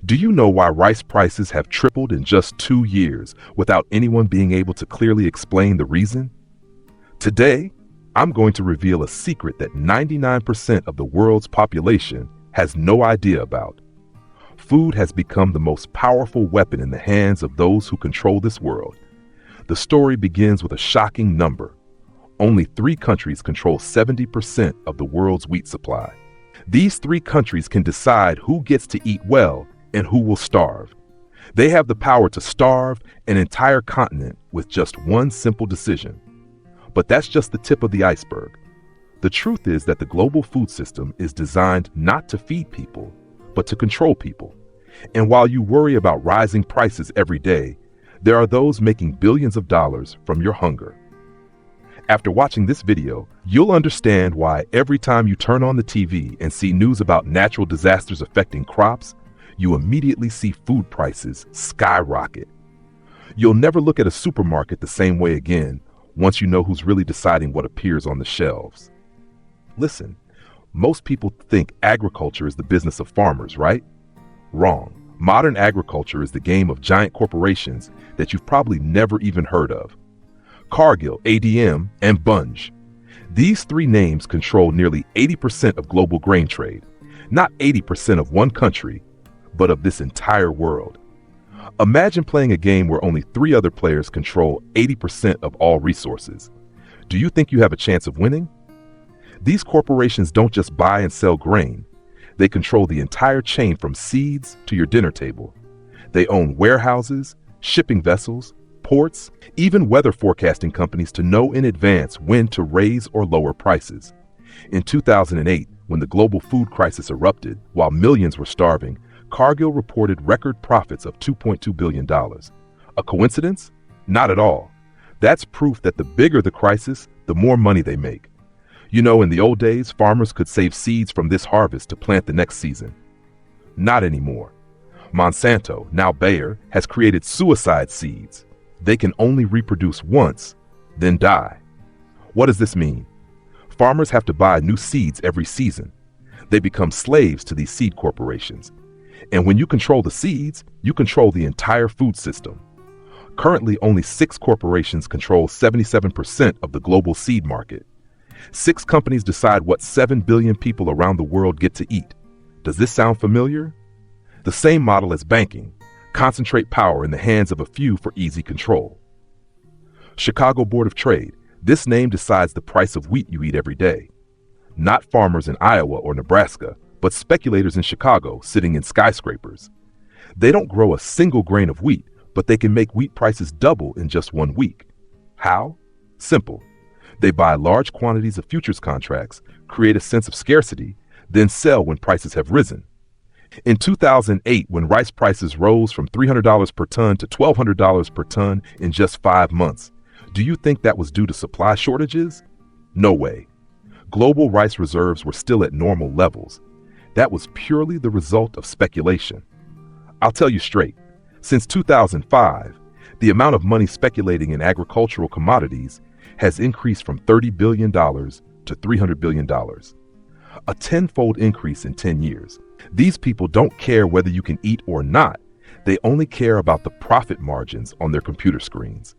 Do you know why rice prices have tripled in just 2 years without anyone being able to clearly explain the reason? Today, I'm going to reveal a secret that 99% of the world's population has no idea about. Food has become the most powerful weapon in the hands of those who control this world. The story begins with a shocking number. Only 3 countries control 70% of the world's wheat supply. These 3 countries can decide who gets to eat well and who will starve. They have the power to starve an entire continent with just one simple decision. But that's just the tip of the iceberg. The truth is that the global food system is designed not to feed people, but to control people. And while you worry about rising prices every day, there are those making billions of dollars from your hunger. After watching this video, you'll understand why every time you turn on the TV and see news about natural disasters affecting crops, you immediately see food prices skyrocket. You'll never look at a supermarket the same way again once you know who's really deciding what appears on the shelves. Listen, most people think agriculture is the business of farmers, right? Wrong. Modern agriculture is the game of giant corporations that you've probably never even heard of. Cargill, ADM, and Bunge. These 3 names control nearly 80% of global grain trade. Not 80% of one country, but of this entire world. Imagine playing a game where only 3 other players control 80% of all resources. Do you think you have a chance of winning? These corporations don't just buy and sell grain. They control the entire chain from seeds to your dinner table. They own warehouses, shipping vessels, ports, even weather forecasting companies to know in advance when to raise or lower prices. In 2008, when the global food crisis erupted while millions were starving, Cargill reported record profits of $2.2 billion. A coincidence? Not at all. That's proof that the bigger the crisis, the more money they make. You know, in the old days, farmers could save seeds from this harvest to plant the next season. Not anymore. Monsanto, now Bayer, has created suicide seeds. They can only reproduce once, then die. What does this mean? Farmers have to buy new seeds every season. They become slaves to these seed corporations. And when you control the seeds, you control the entire food system. Currently, only 6 corporations control 77% of the global seed market. 6 companies decide what 7 billion people around the world get to eat. Does this sound familiar? The same model as banking. Concentrate power in the hands of a few for easy control. Chicago Board of Trade. This name decides the price of wheat you eat every day. Not farmers in Iowa or Nebraska, but speculators in Chicago sitting in skyscrapers. They don't grow a single grain of wheat, but they can make wheat prices double in just 1 week. How? Simple. They buy large quantities of futures contracts, create a sense of scarcity, then sell when prices have risen. In 2008, when rice prices rose from $300 per ton to $1,200 per ton in just 5 months, do you think that was due to supply shortages? No way. Global rice reserves were still at normal levels. That was purely the result of speculation. I'll tell you straight, since 2005, the amount of money speculating in agricultural commodities has increased from $30 billion to $300 billion. A 10-fold increase in 10 years. These people don't care whether you can eat or not. They only care about the profit margins on their computer screens.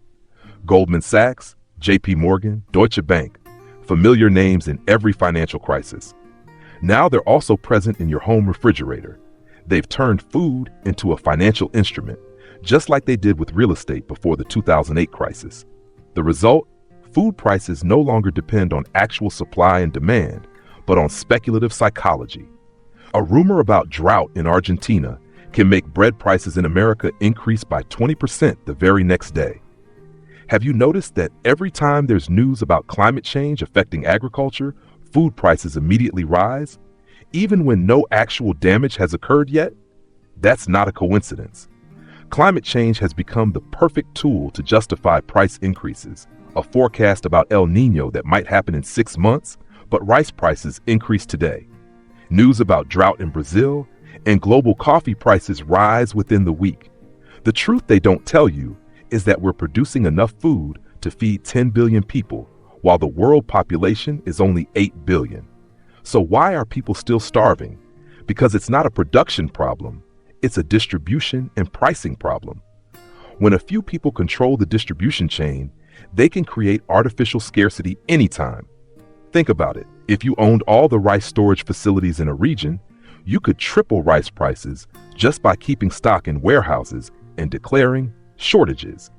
Goldman Sachs, JP Morgan, Deutsche Bank, familiar names in every financial crisis. Now they're also present in your home refrigerator. They've turned food into a financial instrument, just like they did with real estate before the 2008 crisis. The result? Food prices no longer depend on actual supply and demand, but on speculative psychology. A rumor about drought in Argentina can make bread prices in America increase by 20% the very next day. Have you noticed that every time there's news about climate change affecting agriculture, food prices immediately rise, even when no actual damage has occurred yet? That's not a coincidence. Climate change has become the perfect tool to justify price increases. A forecast about El Niño that might happen in 6 months, but rice prices increase today. News about drought in Brazil, and global coffee prices rise within the week. The truth they don't tell you is that we're producing enough food to feed 10 billion people, while the world population is only 8 billion. So why are people still starving? Because it's not a production problem, It's a distribution and pricing problem. When a few people control the distribution chain, they can create artificial scarcity anytime. Think about it. If you owned all the rice storage facilities in a region, you could triple rice prices just by keeping stock in warehouses and declaring shortages.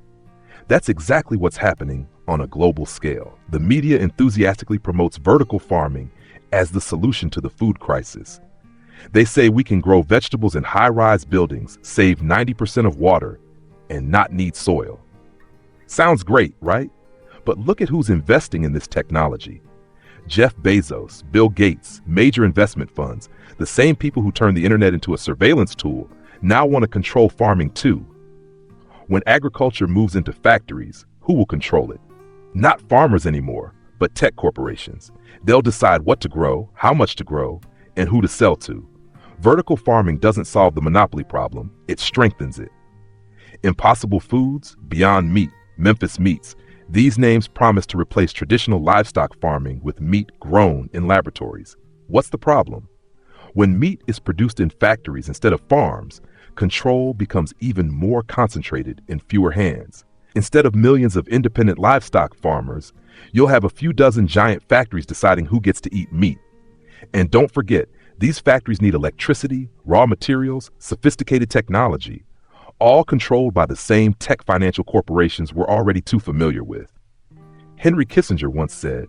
That's exactly what's happening on a global scale. The media enthusiastically promotes vertical farming as the solution to the food crisis. They say we can grow vegetables in high-rise buildings, save 90% of water, and not need soil. Sounds great, right? But look at who's investing in this technology. Jeff Bezos, Bill Gates, major investment funds, the same people who turned the internet into a surveillance tool, now want to control farming too. When agriculture moves into factories, who will control it? Not farmers anymore, but tech corporations. They'll decide what to grow, how much to grow, and who to sell to. Vertical farming doesn't solve the monopoly problem, it strengthens it. Impossible Foods, Beyond Meat, Memphis Meats, these names promise to replace traditional livestock farming with meat grown in laboratories. What's the problem? When meat is produced in factories instead of farms, control becomes even more concentrated in fewer hands. Instead of millions of independent livestock farmers, you'll have a few dozen giant factories deciding who gets to eat meat. And don't forget, these factories need electricity, raw materials, sophisticated technology, all controlled by the same tech financial corporations we're already too familiar with. Henry Kissinger once said,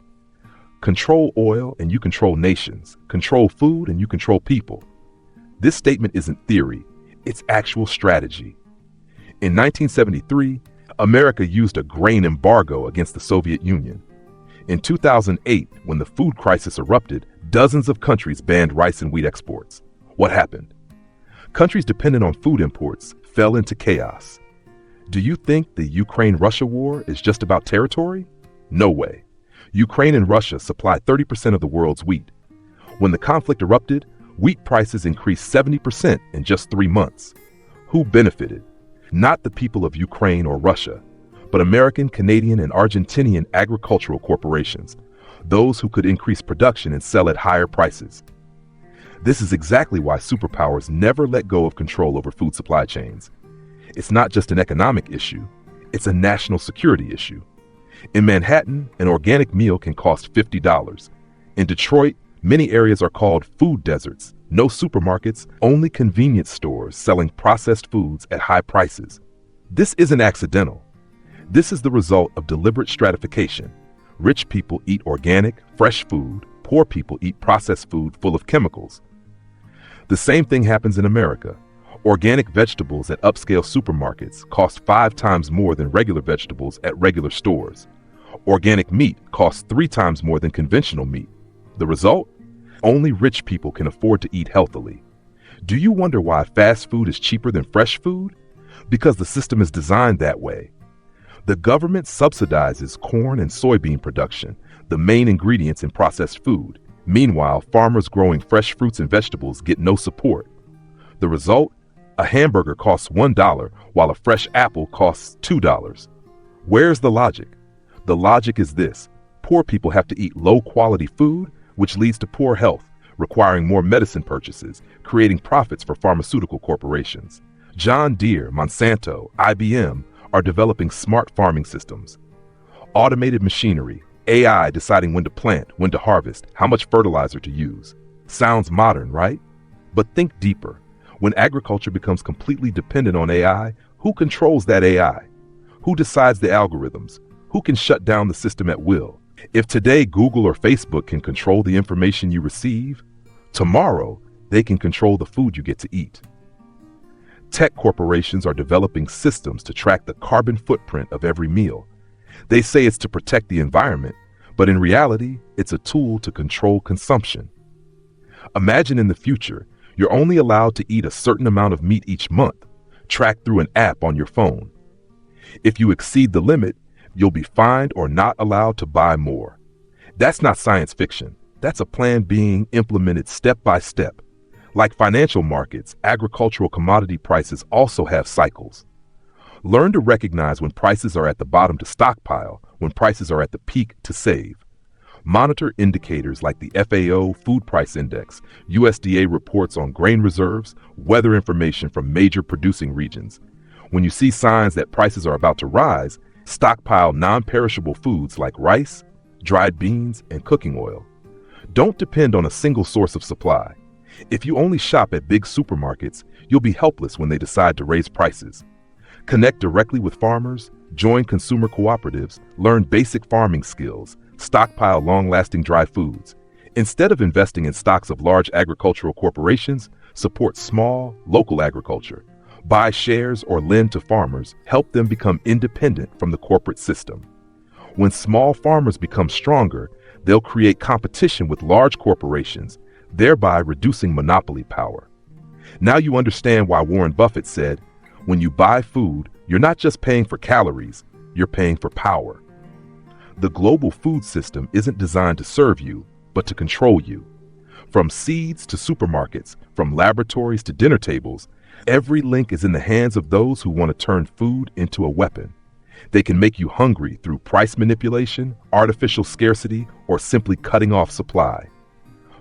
"Control oil and you control nations. Control food and you control people." This statement isn't theory, it's actual strategy. In 1973, America used a grain embargo against the Soviet Union. In 2008, when the food crisis erupted, dozens of countries banned rice and wheat exports. What happened? Countries dependent on food imports fell into chaos. Do you think the Ukraine-Russia war is just about territory? No way. Ukraine and Russia supply 30% of the world's wheat. When the conflict erupted, wheat prices increased 70% in just 3 months. Who benefited? Not the people of Ukraine or Russia, but American, Canadian, and Argentinian agricultural corporations, those who could increase production and sell at higher prices. This is exactly why superpowers never let go of control over food supply chains. It's not just an economic issue, it's a national security issue. In Manhattan, an organic meal can cost $50. In Detroit, many areas are called food deserts. No supermarkets, only convenience stores selling processed foods at high prices. This isn't accidental. This is the result of deliberate stratification. Rich people eat organic, fresh food. Poor people eat processed food full of chemicals. The same thing happens in America. Organic vegetables at upscale supermarkets cost 5 times more than regular vegetables at regular stores. Organic meat costs 3 times more than conventional meat. The result? Only rich people can afford to eat healthily. Do you wonder why fast food is cheaper than fresh food? Because the system is designed that way. The government subsidizes corn and soybean production, the main ingredients in processed food. Meanwhile, farmers growing fresh fruits and vegetables get no support. The result? A hamburger costs $1 while a fresh apple costs $2. Where's the logic? The logic is this: poor people have to eat low-quality food, which leads to poor health, requiring more medicine purchases, creating profits for pharmaceutical corporations. John Deere, Monsanto, IBM are developing smart farming systems. Automated machinery, AI deciding when to plant, when to harvest, how much fertilizer to use. Sounds modern, right? But think deeper. When agriculture becomes completely dependent on AI, who controls that AI? Who decides the algorithms? Who can shut down the system at will? If today Google or Facebook can control the information you receive, tomorrow they can control the food you get to eat. Tech corporations are developing systems to track the carbon footprint of every meal. They say it's to protect the environment, but in reality, it's a tool to control consumption. Imagine in the future, you're only allowed to eat a certain amount of meat each month, tracked through an app on your phone. If you exceed the limit, you'll be fined or not allowed to buy more. That's not science fiction. That's a plan being implemented step by step. Like financial markets, agricultural commodity prices also have cycles. Learn to recognize when prices are at the bottom to stockpile, when prices are at the peak to save. Monitor indicators like the FAO Food Price Index, USDA reports on grain reserves, weather information from major producing regions. When you see signs that prices are about to rise, stockpile non-perishable foods like rice, dried beans, and cooking oil. Don't depend on a single source of supply. If you only shop at big supermarkets, you'll be helpless when they decide to raise prices. Connect directly with farmers, join consumer cooperatives, learn basic farming skills, stockpile long-lasting dry foods. Instead of investing in stocks of large agricultural corporations, support small, local agriculture. Buy shares or lend to farmers, help them become independent from the corporate system. When small farmers become stronger, they'll create competition with large corporations, thereby reducing monopoly power. Now you understand why Warren Buffett said, "When you buy food, you're not just paying for calories, you're paying for power." The global food system isn't designed to serve you, but to control you. From seeds to supermarkets, from laboratories to dinner tables, every link is in the hands of those who want to turn food into a weapon. They can make you hungry through price manipulation, artificial scarcity, or simply cutting off supply.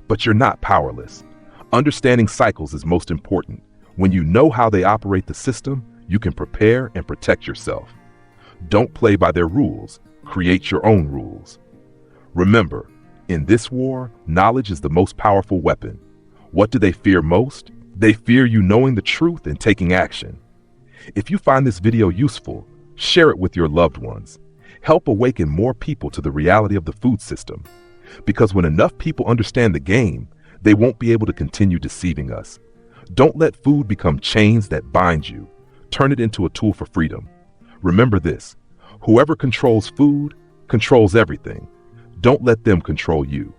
But you're not powerless. Understanding cycles is most important. When you know how they operate the system, you can prepare and protect yourself. Don't play by their rules. Create your own rules. Remember, in this war, knowledge is the most powerful weapon. What do they fear most? They fear you knowing the truth and taking action. If you find this video useful, share it with your loved ones. Help awaken more people to the reality of the food system. Because when enough people understand the game, they won't be able to continue deceiving us. Don't let food become chains that bind you. Turn it into a tool for freedom. Remember this: whoever controls food controls everything. Don't let them control you.